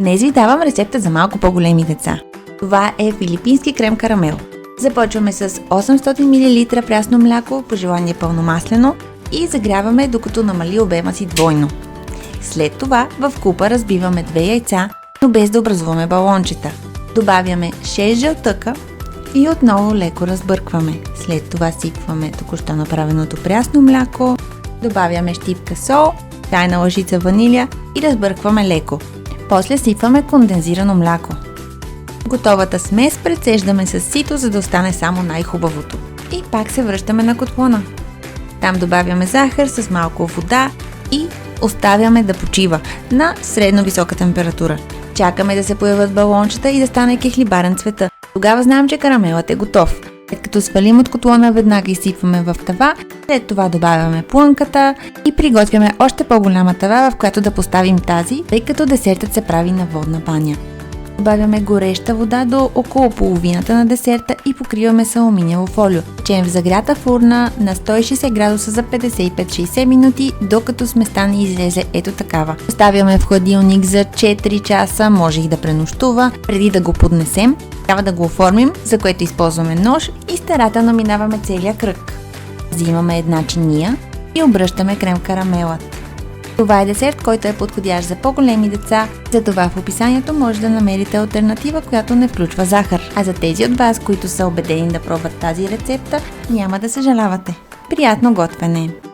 Днес ви давам рецепта за малко по-големи деца. Това е филипински крем карамел. Започваме с 800 мл прясно мляко, по желание пълномаслено, и загряваме докато намали обема си двойно. След това в купа разбиваме 2 яйца, но без да образуваме балончета. Добавяме 6 жълтъка и отново леко разбъркваме. След това сипваме току-що направеното прясно мляко, добавяме щипка сол, чайна лъжица ваниля и разбъркваме леко. После сипваме кондензирано мляко. Готовата смес прецеждаме с сито, за да остане само най-хубавото. И пак се връщаме на котлона. Там добавяме захар с малко вода и оставяме да почива на средно висока температура. Чакаме да се появят балончета и да стане кехлибарен цвета. Тогава знаем, че карамелът е готов. След като свалим от котлона, веднага изсипваме в тава, след това добавяме плънката и приготвяме още по-голяма тава, в която да поставим тази, тъй като десертът се прави на водна баня. Добавяме гореща вода до около половината на десерта и покриваме с алуминиево фолио. Печем в загрята фурна на 160 градуса за 55-60 минути, докато сместа ни излезе ето такава. Оставяме в хладилник за 4 часа, може и да пренощува. Преди да го поднесем, трябва да го оформим, за което използваме нож и старателно минаваме целия кръг. Взимаме една чиния и обръщаме крем карамелът. Това е десерт, който е подходящ за по-големи деца, затова в описанието може да намерите алтернатива, която не включва захар. А за тези от вас, които са убедени да пробват тази рецепта, няма да съжалявате. Приятно готвене!